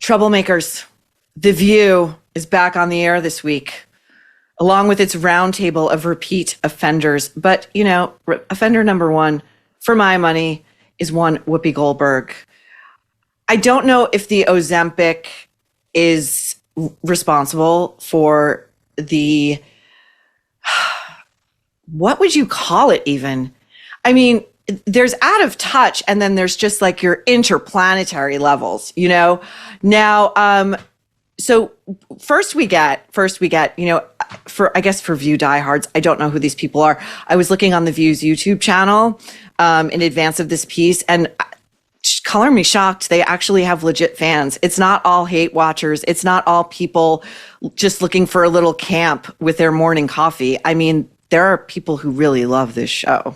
Troublemakers, The View is back on the air this week, along with its roundtable of repeat offenders. But, you know, offender number one, for my money, is one Whoopi Goldberg. I don't know if the Ozempic is responsible for the, what would you call it even? I mean, there's out of touch, and then there's just like your interplanetary levels, you know? Now, so first we get, you know, for View diehards, I don't know who these people are. I was looking on the View's YouTube channel in advance of this piece, and color me shocked, they actually have legit fans. It's not all hate watchers. It's not all people just looking for a little camp with their morning coffee. I mean, there are people who really love this show.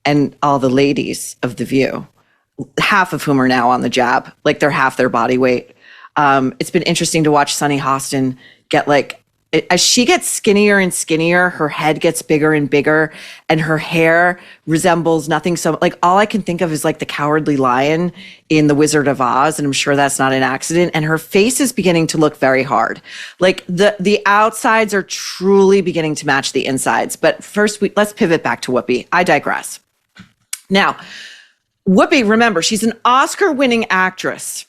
And all the ladies of The View, half of whom are now on the jab, like they're half their body weight. It's been interesting to watch Sunny Hostin get as she gets skinnier and skinnier, her head gets bigger and bigger, and her hair resembles nothing. So like all I can think of is like the Cowardly Lion in The Wizard of Oz, and I'm sure that's not an accident. And her face is beginning to look very hard. Like the outsides are truly beginning to match the insides. But first, let's pivot back to Whoopi. I digress. Now, Whoopi, remember, she's an Oscar-winning actress,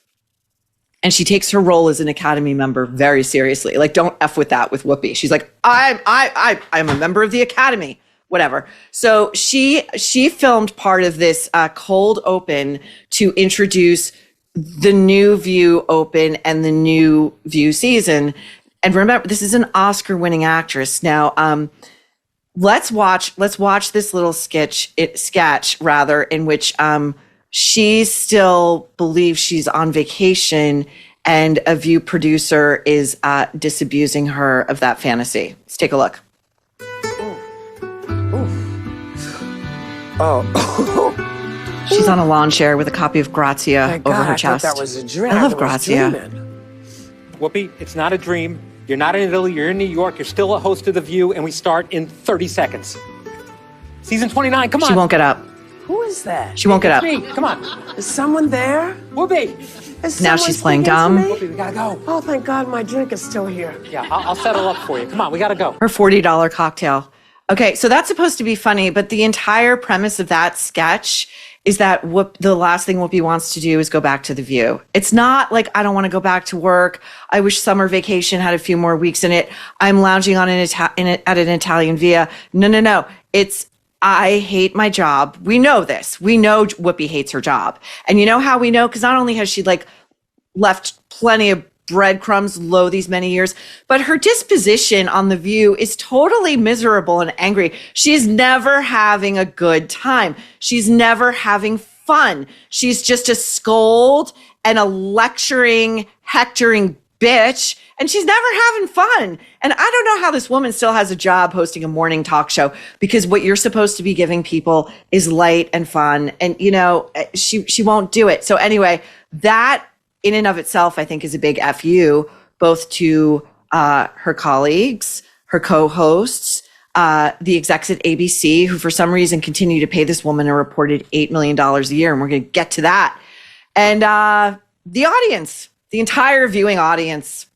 and she takes her role as an Academy member very seriously. Like, don't F with that with Whoopi. She's like, I'm a member of the Academy, whatever. So she filmed part of this cold open to introduce the new View open and the new View season. And remember, this is an Oscar-winning actress. Now, Let's watch this little sketch in which she still believes she's on vacation and a View producer is disabusing her of that fantasy. Let's take a look. Oh. She's on a lawn chair with a copy of Grazia over her chest. I thought that was a dream. I love Grazia. Whoopi, it's not a dream. You're not in Italy, you're in New York, you're still a host of The View, and we start in 30 seconds. Season 29, come on. She won't get up. Who is that? She won't get up. Me, come on. Is someone there? Whoopi. Is Now someone she's playing speaking to dumb. me? Whoopi, we gotta go. Oh, thank God my drink is still here. Yeah, I'll settle up for you. Come on, we gotta go. Her $40 cocktail. Okay, so that's supposed to be funny, but the entire premise of that sketch is that the last thing Whoopi wants to do is go back to The View. It's not like, I don't want to go back to work. I wish summer vacation had a few more weeks in it. I'm lounging on at an Italian villa. No. It's, I hate my job. We know this. We know Whoopi hates her job. And you know how we know? Because not only has she left plenty of breadcrumbs low these many years, but her disposition on The View is totally miserable and angry. She's never having a good time. She's never having fun. She's just a scold and a lecturing, hectoring bitch, and she's never having fun. And I don't know how this woman still has a job hosting a morning talk show, because what you're supposed to be giving people is light and fun, and you know, she won't do it. So anyway, that in and of itself, I think, is a big FU, both to her colleagues, her co-hosts, the execs at ABC, who for some reason continue to pay this woman a reported $8 million a year. And we're going to get to that. And the audience, the entire viewing audience.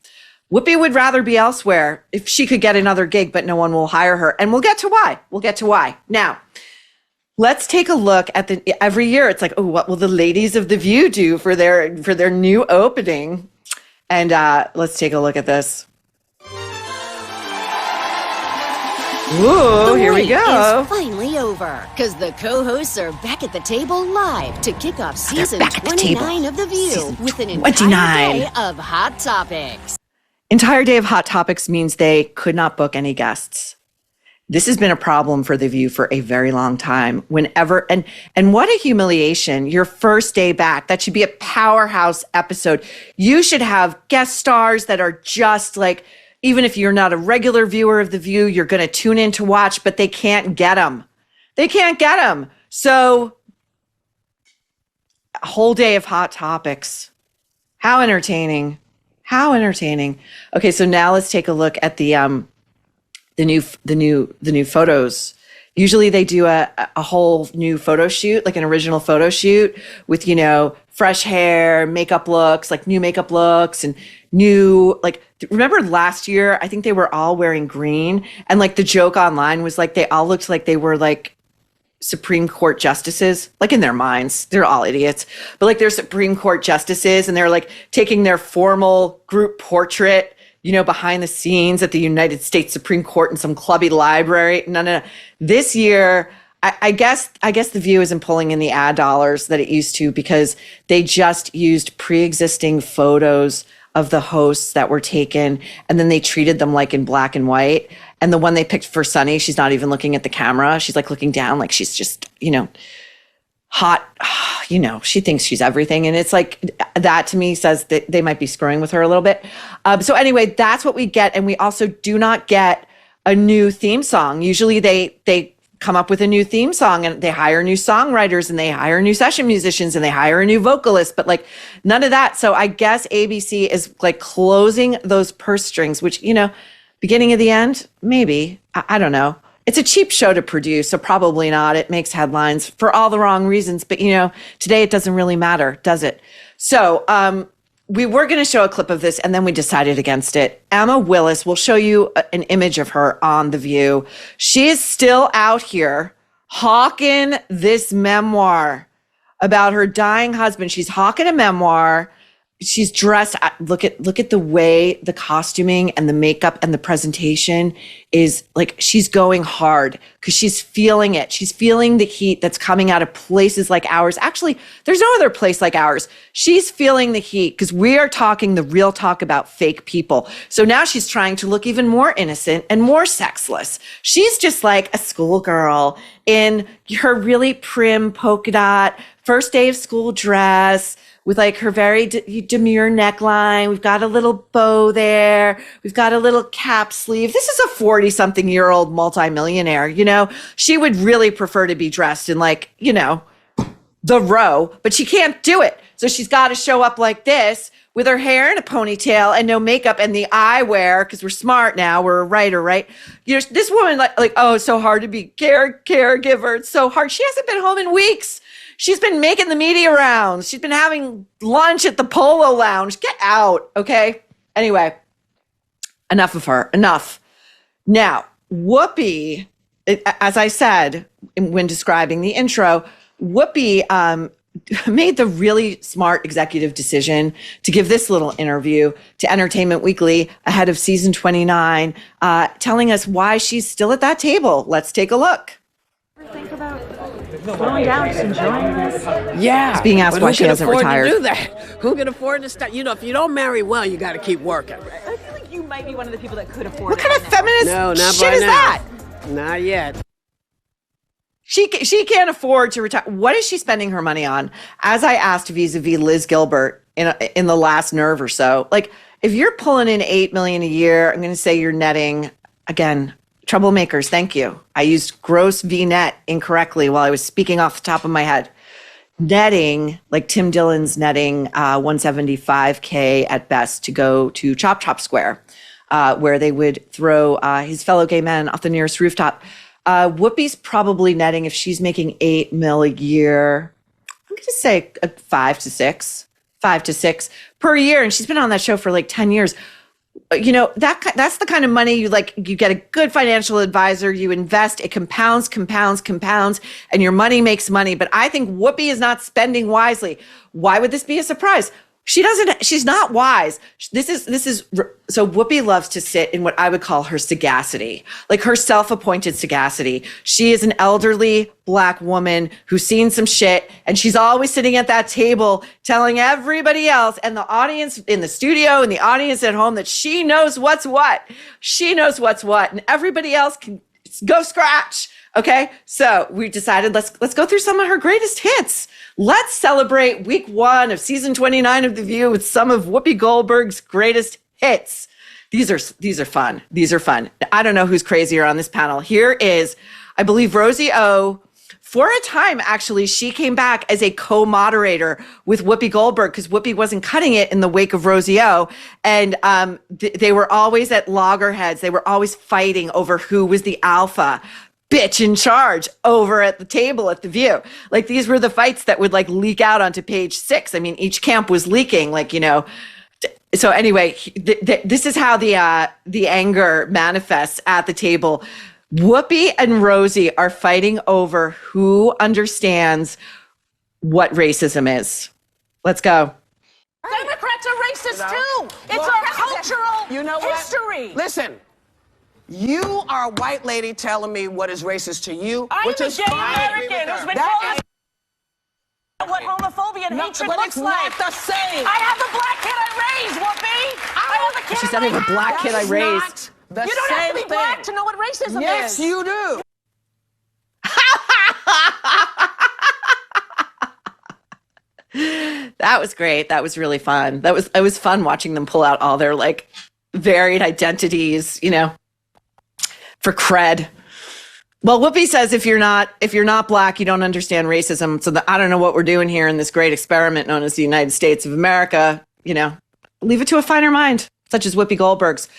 Whoopi would rather be elsewhere if she could get another gig, but no one will hire her. And we'll get to why. Now, let's take a look at every year. It's like, oh, what will the ladies of The View do for their new opening? And let's take a look at this. Ooh, here we go. It's finally over because the co-hosts are back at the table live to kick off season 29 of The View with an entire day of hot topics. Entire day of hot topics means they could not book any guests. This has been a problem for The View for a very long time. Whenever, and what a humiliation, your first day back. That should be a powerhouse episode. You should have guest stars that are just like, even if you're not a regular viewer of The View, you're going to tune in to watch, but they can't get them. They can't get them. So a whole day of hot topics. How entertaining. How entertaining. Okay, so now let's take a look at the new photos. Usually they do a whole new photo shoot, like an original photo shoot with, fresh hair, makeup looks, like new makeup looks and new, like, remember last year, I think they were all wearing green, and like the joke online was like, they all looked like they were like Supreme Court justices, like in their minds, they're all idiots, but like they're Supreme Court justices, and they're like taking their formal group portrait, behind the scenes at the United States Supreme Court in some clubby library. No. This year, I guess The View isn't pulling in the ad dollars that it used to, because they just used pre-existing photos of the hosts that were taken, and then they treated them like in black and white. And the one they picked for Sunny, she's not even looking at the camera. She's like looking down, like she's just, hot, she thinks she's everything. And it's like, that to me says that they might be screwing with her a little bit. So anyway, that's what we get. And we also do not get a new theme song. Usually they come up with a new theme song, and they hire new songwriters, and they hire new session musicians, and they hire a new vocalist, but like none of that. So I guess ABC is like closing those purse strings, which, beginning of the end, maybe, I don't know. It's a cheap show to produce, so probably not. It makes headlines for all the wrong reasons, but today it doesn't really matter, does it? So we were going to show a clip of this, and then we decided against it. Emma Willis, we'll show you an image of her on The View. She is still out here hawking this memoir about her dying husband. She's hawking a memoir. She's dressed. Look at the way the costuming and the makeup and the presentation is like, she's going hard because she's feeling it. She's feeling the heat that's coming out of places like ours. Actually, there's no other place like ours. She's feeling the heat because we are talking the real talk about fake people. So now she's trying to look even more innocent and more sexless. She's just like a schoolgirl in her really prim polka dot first day of school dress, with like her very demure neckline. We've got a little bow there. We've got a little cap sleeve. This is a 40-something-year-old multimillionaire, She would really prefer to be dressed in like, the row, but she can't do it. So she's got to show up like this with her hair in a ponytail and no makeup and the eyewear, because we're smart now. We're a writer, right? This woman like, oh, it's so hard to be caregiver. It's so hard. She hasn't been home in weeks. She's been making the media rounds. She's been having lunch at the Polo Lounge. Get out, okay? Anyway, enough of her. Enough. Now, Whoopi, as I said when describing the intro, Whoopi made the really smart executive decision to give this little interview to Entertainment Weekly ahead of season 29, telling us why she's still at that table. Let's take a look. Think about slowing down, just enjoying this. Yeah. It's being asked why she hasn't retired. Who can afford to do that? Who can afford to start? If you don't marry well, you got to keep working. I feel like you might be one of the people that could afford What it kind of right now. feminist No, not shit by is now. that? Not yet. She can't afford to retire. What is she spending her money on? As I asked vis-a-vis Liz Gilbert in the last Nerve or so, like if you're pulling in $8 million a year, I'm going to say you're netting, again, troublemakers, thank you. I used gross V net incorrectly while I was speaking off the top of my head. Netting, like Tim Dillon's netting $175K at best to go to Chop Square, where they would throw his fellow gay men off the nearest rooftop. Whoopi's probably netting, if she's making $8 million a year, I'm going to say 5 to 6 per year. And she's been on that show for like 10 years. That's the kind of money you get a good financial advisor, you invest, it compounds, and your money makes money. But I think Whoopi is not spending wisely. Why would this be a surprise? She's not wise. So Whoopi loves to sit in what I would call her sagacity, like her self-appointed sagacity. She is an elderly Black woman who's seen some shit, and she's always sitting at that table telling everybody else and the audience in the studio and the audience at home that she knows what's what. She knows what's what, and everybody else can go scratch. Okay, so we decided let's go through some of her greatest hits. Let's celebrate week 1 of season 29 of The View with some of Whoopi Goldberg's greatest hits. These are fun. These are fun. I don't know who's crazier on this panel. Here is, I believe, Rosie O. For a time, actually, she came back as a co-moderator with Whoopi Goldberg because Whoopi wasn't cutting it in the wake of Rosie O. And they were always at loggerheads. They were always fighting over who was the alpha. bitch in charge over at the table at the View. Like these were the fights that would like leak out onto page 6. I mean, each camp was leaking, like, you know. So anyway, this is how the anger manifests at the table. Whoopi and Rosie are fighting over who understands what racism is. Let's go. Democrats are racist too. It's our cultural history. Listen, you are a white lady telling me what is racist to you, I'm which a is gay fine. American who's been That told us what homophobia and hatred but looks it's like. not the same. I have a black kid I raised, Whoopi. I have a kid She said I have a black kid I raised. The You don't same have to be thing. black to know what racism Yes, is. you do. That was great. That was really fun. It was fun watching them pull out all their like varied identities, you know, for cred. Well, Whoopi says if you're not black, you don't understand racism. So I don't know what we're doing here in this great experiment known as the United States of America. You know, leave it to a finer mind, such as Whoopi Goldberg's,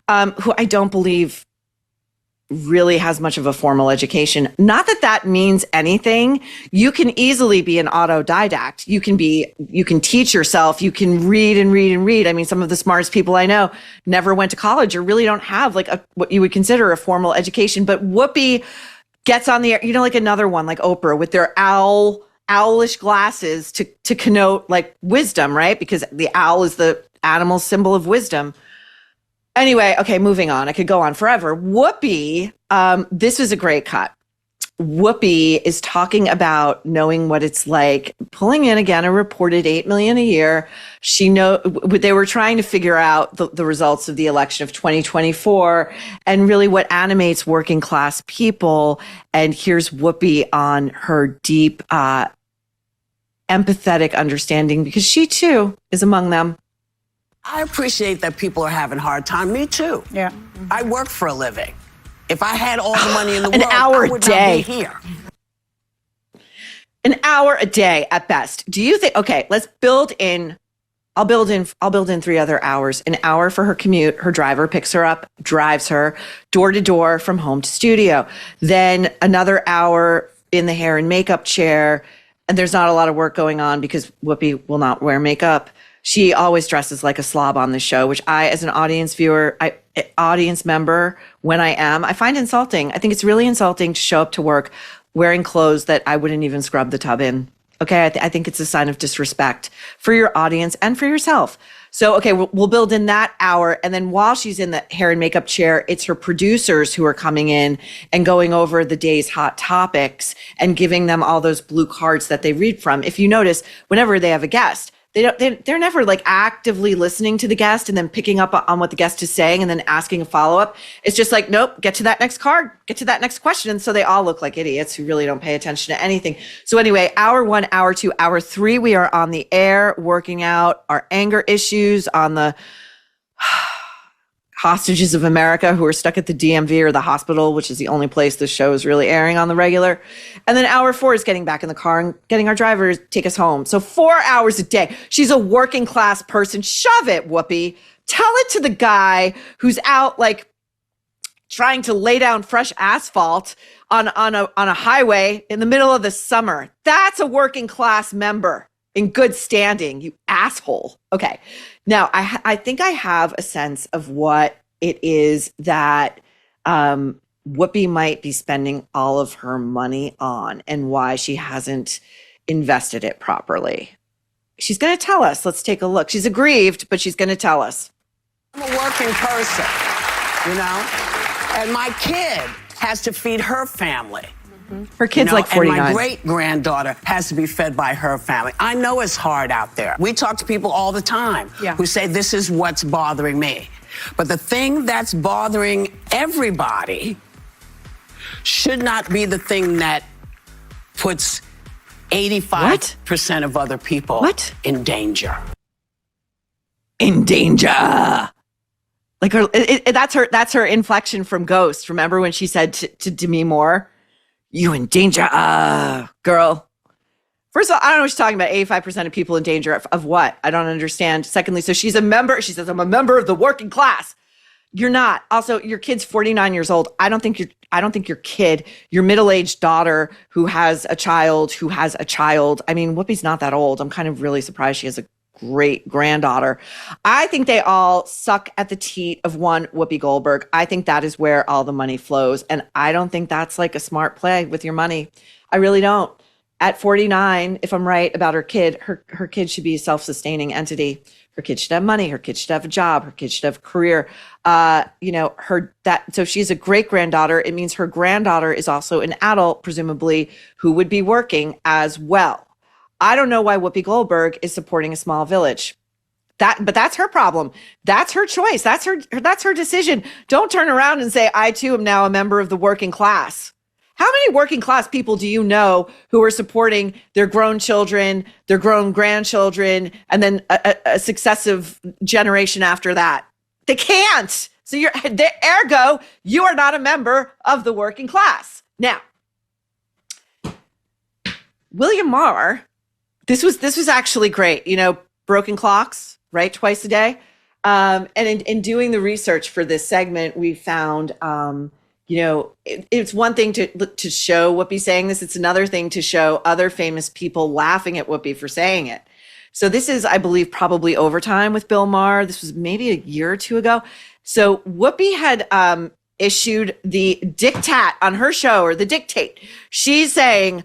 who I don't believe really has much of a formal education. Not that that means anything. You can easily be an autodidact. You can teach yourself. You can read and read and read. I mean, some of the smartest people I know never went to college or really don't have like what you would consider a formal education. But Whoopi gets on the air, you know, like another one, like Oprah with their owlish glasses to connote like wisdom, right? Because the owl is the animal symbol of wisdom. Anyway, okay, moving on. I could go on forever. Whoopi, this was a great cut. Whoopi is talking about knowing what it's like, pulling in again a reported $8 million a year. They were trying to figure out the results of the election of 2024 and really what animates working class people. And here's Whoopi on her deep, empathetic understanding because she too is among them. I appreciate that people are having a hard time. Me too. Yeah. I work for a living. If I had all the money in the world, hour I a would day. not be here. An hour a day at best. Do you think, okay, let's build in, I'll build in 3 other hours. An hour for her commute. Her driver picks her up, drives her door to door from home to studio. Then another hour in the hair and makeup chair. And there's not a lot of work going on because Whoopi will not wear makeup. She always dresses like a slob on the show, which I, as an audience member, when I find insulting. I think it's really insulting to show up to work wearing clothes that I wouldn't even scrub the tub in. Okay, I think it's a sign of disrespect for your audience and for yourself. So, okay, we'll build in that hour. And then while she's in the hair and makeup chair, it's her producers who are coming in and going over the day's hot topics and giving them all those blue cards that they read from. If you notice, whenever they have a guest, they're never like actively listening to the guest and then picking up on what the guest is saying and then asking a follow-up. It's just like, nope, get to that next card, get to that next question. And so they all look like idiots who really don't pay attention to anything. So anyway, hour 1, hour 2, hour 3, we are on the air working out our anger issues on the hostages of America who are stuck at the DMV or the hospital, which is the only place this show is really airing on the regular. And then hour 4 is getting back in the car and getting our driver to take us home. So 4 hours a day. She's a working class person. Shove it, Whoopi. Tell it to the guy who's out like trying to lay down fresh asphalt on a highway in the middle of the summer. That's a working class member in good standing, you asshole. Okay. Now, I think I have a sense of what it is that Whoopi might be spending all of her money on and why she hasn't invested it properly. She's going to tell us. Let's take a look. She's aggrieved, but she's going to tell us. I'm a working person, you know? And my kid has to feed her family. Her kid's like 49. And my great-granddaughter has to be fed by her family. I know it's hard out there. We talk to people all the time who say, this is what's bothering me. But the thing that's bothering everybody should not be the thing that puts 85% of other people in danger. In danger. Like that's her inflection from Ghost. Remember when she said to Demi Moore, "You in danger, girl." First of all, I don't know what she's talking about. 85% of people in danger of what? I don't understand. Secondly, so she's a member. She says, I'm a member of the working class. You're not. Also, your kid's 49 years old. I don't think your kid, your middle-aged daughter who has a child. I mean, Whoopi's not that old. I'm kind of really surprised she has a great granddaughter. I think they all suck at the teat of one Whoopi Goldberg. I think that is where all the money flows. And I don't think that's like a smart play with your money. I really don't. At 49, if I'm right about her kid, her kid should be a self-sustaining entity. Her kid should have money. Her kid should have a job. Her kid should have a career. So she's a great granddaughter. It means her granddaughter is also an adult, presumably, who would be working as well. I don't know why Whoopi Goldberg is supporting a small village. But that's her problem. That's her choice. That's her decision. Don't turn around and say, I too am now a member of the working class. How many working class people do you know who are supporting their grown children, their grown grandchildren, and then a successive generation after that? They can't. So ergo, you are not a member of the working class. Now, William Maher, this was actually great. Broken clocks, right? Twice a day. And in doing the research for this segment, we found, it's one thing to show Whoopi saying this. It's another thing to show other famous people laughing at Whoopi for saying it. So this is, I believe, probably overtime with Bill Maher. This was maybe a year or two ago. So Whoopi had issued the diktat on her show, or the dictate. She's saying,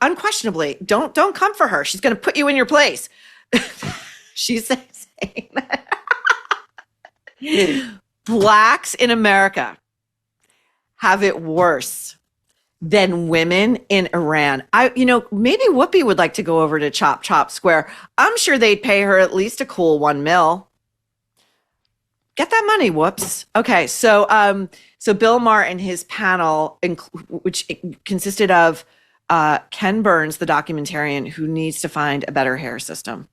unquestionably, don't come for her. She's going to put you in your place. She's saying that Blacks in America have it worse than women in Iran. Maybe Whoopi would like to go over to Chop Chop Square. I'm sure they'd pay her at least a cool $1 million. Get that money, whoops. Okay, so Bill Maher and his panel, which consisted of Ken Burns, the documentarian, who needs to find a better hair system.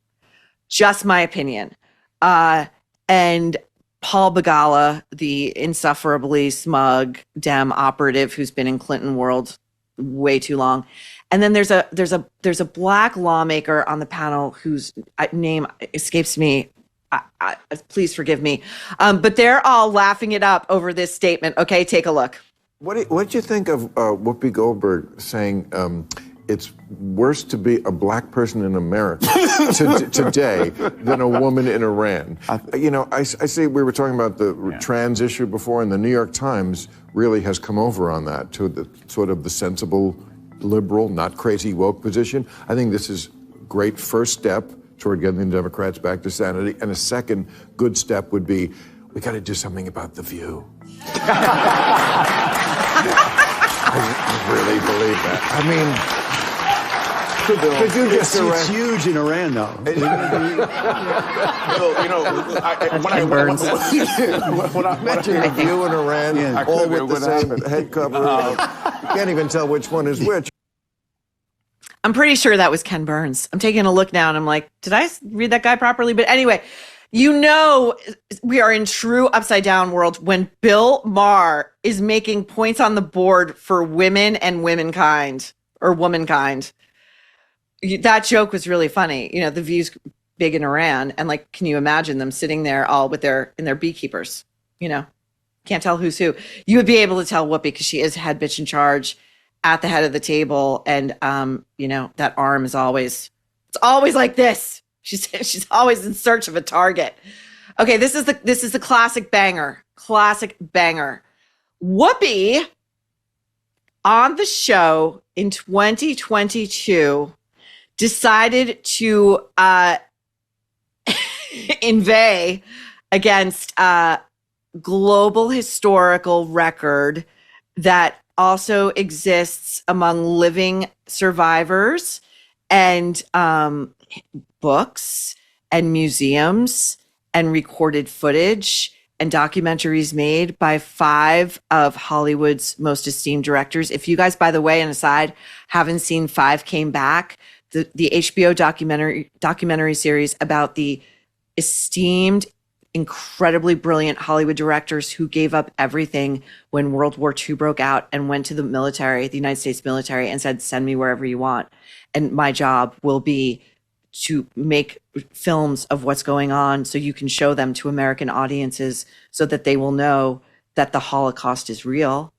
Just my opinion. And Paul Begala, the insufferably smug Dem operative who's been in Clinton world way too long. And then there's a black lawmaker on the panel whose name escapes me. Please forgive me. But they're all laughing it up over this statement. Okay, take a look. What did you think of Whoopi Goldberg saying it's worse to be a black person in America today than a woman in Iran? I see we were talking about the trans issue before, and the New York Times really has come over on that to the sort of the sensible, liberal, not crazy woke position. I think this is a great first step toward getting the Democrats back to sanity. And a second good step would be, we got to do something about The View. I really believe that. I mean, could you just it's huge in Iran, though. When I mentioned The View in Iran, all with the same head cover, you can't even tell which one is which. I'm pretty sure that was Ken Burns. I'm taking a look now and I'm like, did I read that guy properly? But anyway, we are in true upside down world when Bill Maher is making points on the board for women and womankind, or womankind. That joke was really funny. The View's big in Iran, and can you imagine them sitting there all with their beekeepers? Can't tell who's who. You would be able to tell Whoopi because she is head bitch in charge at the head of the table, and that arm is always like this. She's always in search of a target. Okay, this is the classic banger. Classic banger. Whoopi on the show in 2022 decided to inveigh against a global historical record that also exists among living survivors and books and museums and recorded footage and documentaries made by 5 of Hollywood's most esteemed directors. If you guys, by the way, and aside, haven't seen 5 Came Back, the HBO documentary series about the esteemed, incredibly brilliant Hollywood directors who gave up everything when World War II broke out and went to the military, the United States military, and said, send me wherever you want. And my job will be to make films of what's going on so you can show them to American audiences so that they will know that the Holocaust is real.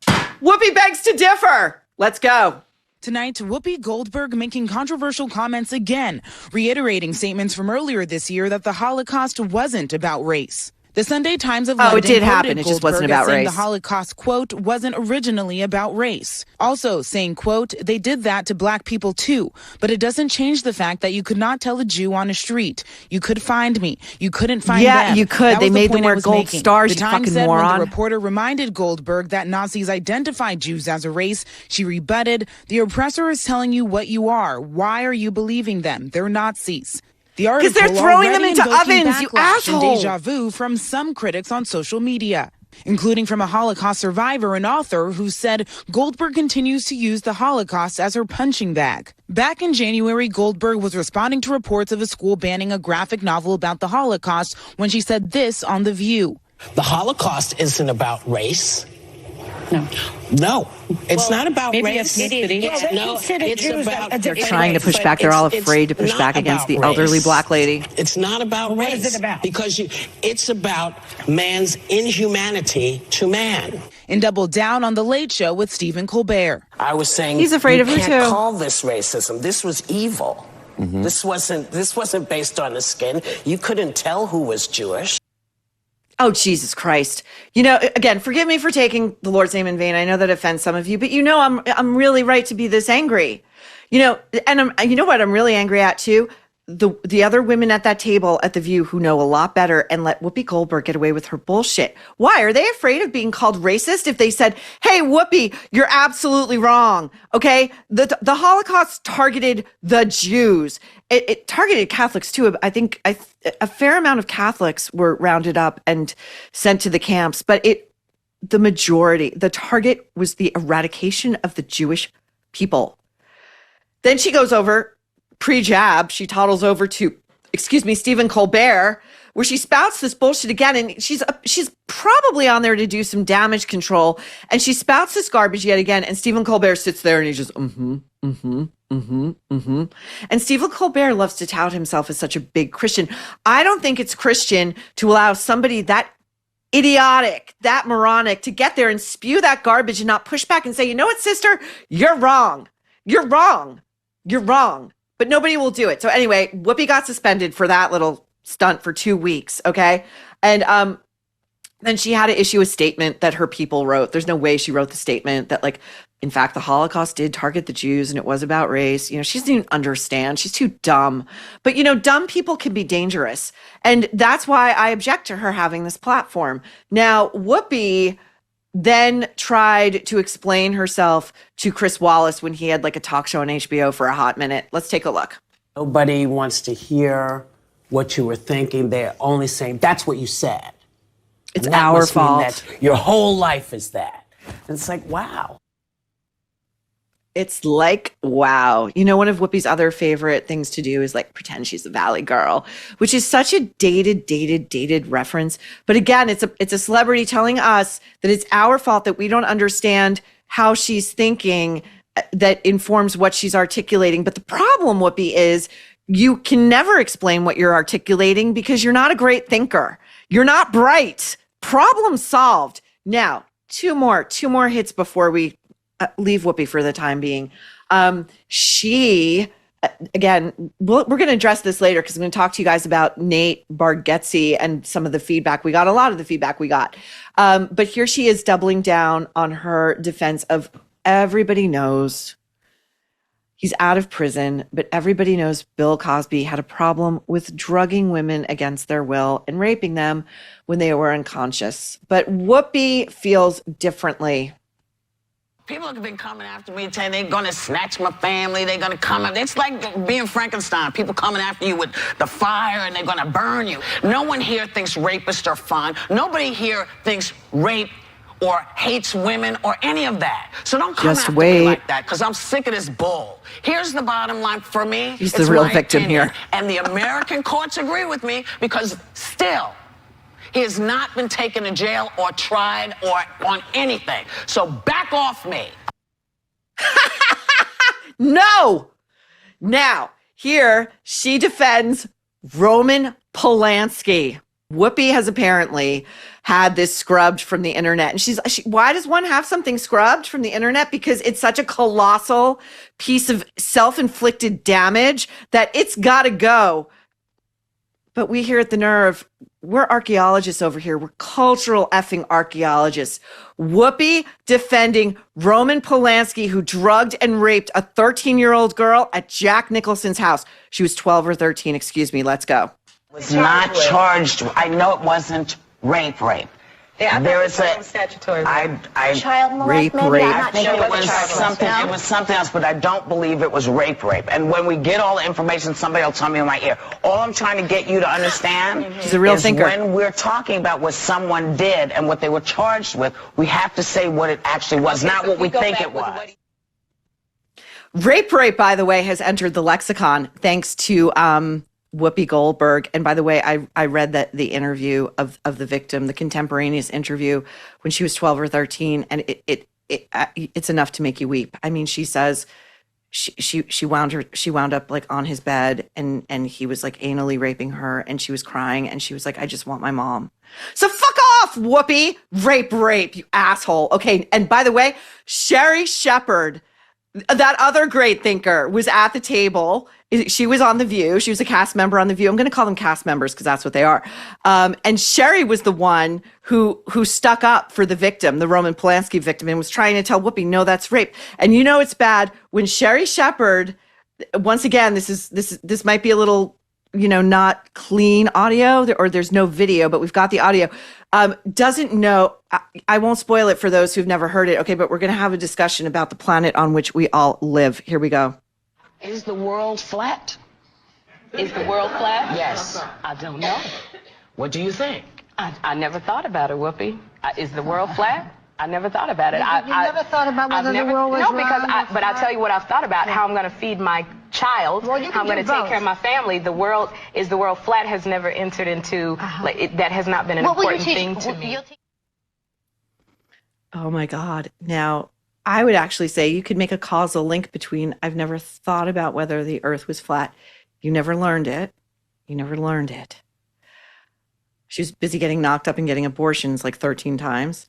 Whoopi begs to differ. Let's go. Tonight, Whoopi Goldberg making controversial comments again, reiterating statements from earlier this year that the Holocaust wasn't about race. The Sunday Times of London it did happen. It just wasn't about race. The Holocaust, quote, wasn't originally about race. Also saying, quote, they did that to black people too, but it doesn't change the fact that you could not tell a Jew on a street. You could find me. You couldn't find them. Yeah, you could. They made them wear gold stars, you fucking moron. When the reporter reminded Goldberg that Nazis identified Jews as a race, she rebutted, the oppressor is telling you what you are. Why are you believing them? They're Nazis. Because they're throwing them into ovens, you asshole. And deja vu from some critics on social media, including from a Holocaust survivor and author who said Goldberg continues to use the Holocaust as her punching bag. Back in January, Goldberg was responding to reports of a school banning a graphic novel about the Holocaust when she said this on The View. The Holocaust isn't about race. No, it's not about race. It's about. They're trying to push back. They're all afraid to push back against the elderly black lady. It's not about race. What is it about? Because it's about man's inhumanity to man. And doubled down on The Late Show with Stephen Colbert. I was saying he's afraid of her too. You can't call this racism. This was evil. Mm-hmm. This wasn't based on the skin. You couldn't tell who was Jewish. Oh, Jesus Christ. You know, again, forgive me for taking the Lord's name in vain. I know that offends some of you, but you know, I'm really right to be this angry. You know, and you know what I'm really angry at too? The other women at that table at The View who know a lot better and let Whoopi Goldberg get away with her bullshit. Why? Are they afraid of being called racist if they said, hey, Whoopi, you're absolutely wrong, okay? The Holocaust targeted the Jews. It targeted Catholics too. I think a fair amount of Catholics were rounded up and sent to the camps, but the majority, the target was the eradication of the Jewish people. Then she goes over, pre-jab, she toddles over to, Stephen Colbert, where she spouts this bullshit again, and she's probably on there to do some damage control, and she spouts this garbage yet again, and Stephen Colbert sits there and he just, And Stephen Colbert loves to tout himself as such a big Christian. I don't think it's Christian to allow somebody that idiotic, that moronic, to get there and spew that garbage and not push back and say, you know what, sister, you're wrong. You're wrong. You're wrong. But nobody will do it. So anyway, Whoopi got suspended for that little stunt for 2 weeks, okay? And then she had to issue a statement that her people wrote. There's no way she wrote the statement that, like, in fact, the Holocaust did target the Jews and it was about race. You know, she doesn't even understand. She's too dumb. But, you know, dumb people can be dangerous. And that's why I object to her having this platform. Now, Whoopi then tried to explain herself to Chris Wallace when he had like a talk show on HBO for a hot minute. Let's take a look. Nobody wants to hear what you were thinking. They're only saying, that's what you said. It's our fault. That your whole life is that. And it's like, wow. It's like, wow. You know, one of Whoopi's other favorite things to do is like pretend she's a Valley girl, which is such a dated reference. But again, it's a celebrity telling us that it's our fault that we don't understand how she's thinking that informs what she's articulating. But the problem, Whoopi, is you can never explain what you're articulating because you're not a great thinker. You're not bright. Problem solved. Now, two more hits before we leave Whoopi for the time being. She, again, we're going to address this later because I'm going to talk to you guys about Nate Bargatze and some of the feedback we got, a lot of the feedback we got. But here she is doubling down on her defense of everybody knows he's out of prison, but everybody knows Bill Cosby had a problem with drugging women against their will and raping them when they were unconscious. But Whoopi feels differently. People have been coming after me saying they're going to snatch my family. They're going to come. It's like being Frankenstein. People coming after you with the fire and they're going to burn you. No one here thinks rapists are fun. Nobody here thinks rape or hates women or any of that. So don't come after me like that because I'm sick of this bull. Here's the bottom line for me. He's the real victim here. And the American courts agree with me because still, he has not been taken to jail or tried or on anything. So back off me. No. Now, Here, she defends Roman Polanski. Whoopi has apparently had this scrubbed from the internet. And why does one have something scrubbed from the internet? Because it's such a colossal piece of self-inflicted damage that it's got to go. But we here at The Nerve, we're archaeologists over here. We're cultural effing archaeologists. Whoopi defending Roman Polanski, who drugged and raped a 13-year-old girl at Jack Nicholson's house. She was 12 or 13. Excuse me. Let's go. Was not charged. I know it wasn't rape. Yeah, there is a statutory. child molest. I think it was something. It was something else, but I don't believe it was rape. And when we get all the information, somebody will tell me in my ear. All I'm trying to get you to understand She's a real is thinker. when we're talking about what someone did and what they were charged with, we have to say what it actually was, not what we think it was. Rape, by the way, has entered the lexicon thanks to Whoopi Goldberg. And by the way, I read that the interview of the victim, the contemporaneous interview when she was 12 or 13, and it's enough to make you weep. I mean, she says she wound up like on his bed and he was like anally raping her and she was crying and she was like, I just want my mom. So fuck off, Whoopi. Rape, you asshole. Okay. And by the way, Sherry Shepherd, that other great thinker, was at the table. She was on The View. She was a cast member on The View. I'm going to call them cast members because that's what they are. And Sherry was the one who stuck up for the victim, the Roman Polanski victim, and was trying to tell Whoopi, no, that's rape. And you know it's bad when Sherry Shepherd, once again, this might be a little, not clean audio, or there's no video, but we've got the audio. Doesn't know. I won't spoil it for those who've never heard it. Okay, but we're going to have a discussion about the planet on which we all live. Here we go. Is the world flat? Is the world flat? Yes. I don't know. What do you think? I never thought about it, Whoopi. Is the world flat? I never thought about it. You never thought about whether the world was round? No, because or I'll tell you what I've thought about, how I'm going to feed my child, Well, you how I'm can going do to take both. care of my family. The world flat has never entered into, that has not been an What will you important teach? thing to me. Oh my God. Now, I would actually say you could make a causal link between I've never thought about whether the earth was flat. You never learned it. She was busy getting knocked up and getting abortions like 13 times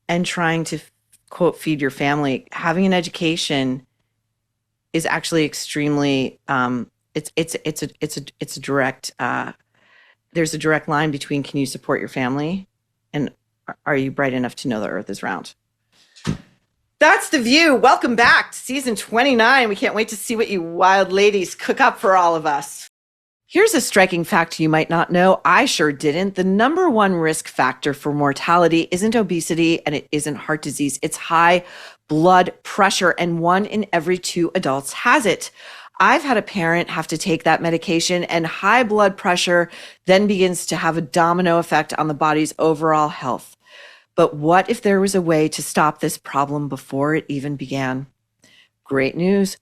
and trying to, quote, feed your family. Having an education is actually extremely, it's a direct, there's a direct line between can you support your family and are you bright enough to know the earth is round? That's The View. Welcome back to season 29. We can't wait to see what you wild ladies cook up for all of us. Here's a striking fact you might not know. I sure didn't. The number one risk factor for mortality isn't obesity and it isn't heart disease. It's high blood pressure, and 1 in every 2 adults has it. I've had a parent have to take that medication, and high blood pressure then begins to have a domino effect on the body's overall health. But what if there was a way to stop this problem before it even began? Great news.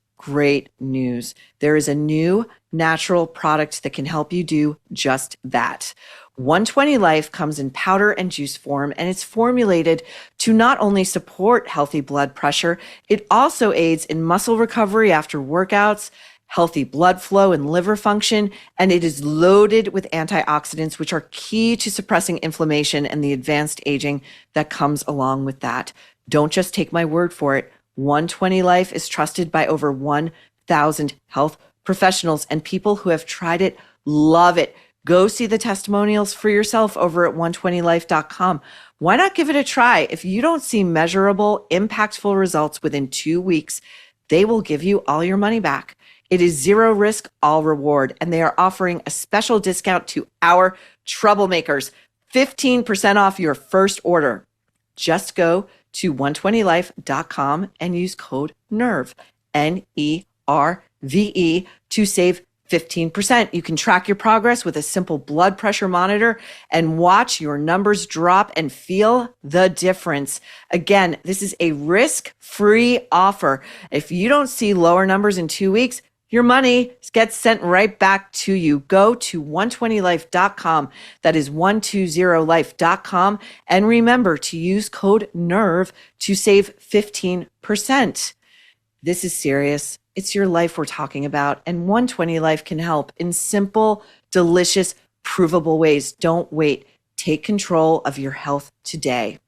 There is a new natural product that can help you do just that. 120 Life comes in powder and juice form, and it's formulated to not only support healthy blood pressure, it also aids in muscle recovery after workouts, healthy blood flow and liver function, and it is loaded with antioxidants, which are key to suppressing inflammation and the advanced aging that comes along with that. Don't just take my word for it. 120 Life is trusted by over 1,000 health professionals, and people who have tried it love it. Go see the testimonials for yourself over at 120life.com. Why not give it a try? If you don't see measurable, impactful results within 2 weeks, they will give you all your money back. It is 0 risk, all reward, and they are offering a special discount to our troublemakers, 15% off your first order. Just go to 120life.com and use code NERVE, NERVE, to save 15%. You can track your progress with a simple blood pressure monitor and watch your numbers drop and feel the difference. Again, this is a risk-free offer. If you don't see lower numbers in 2 weeks, your money gets sent right back to you. Go to 120life.com. That is 120life.com. And remember to use code NERVE to save 15%. This is serious. It's your life we're talking about. And 120 Life can help in simple, delicious, provable ways. Don't wait. Take control of your health today.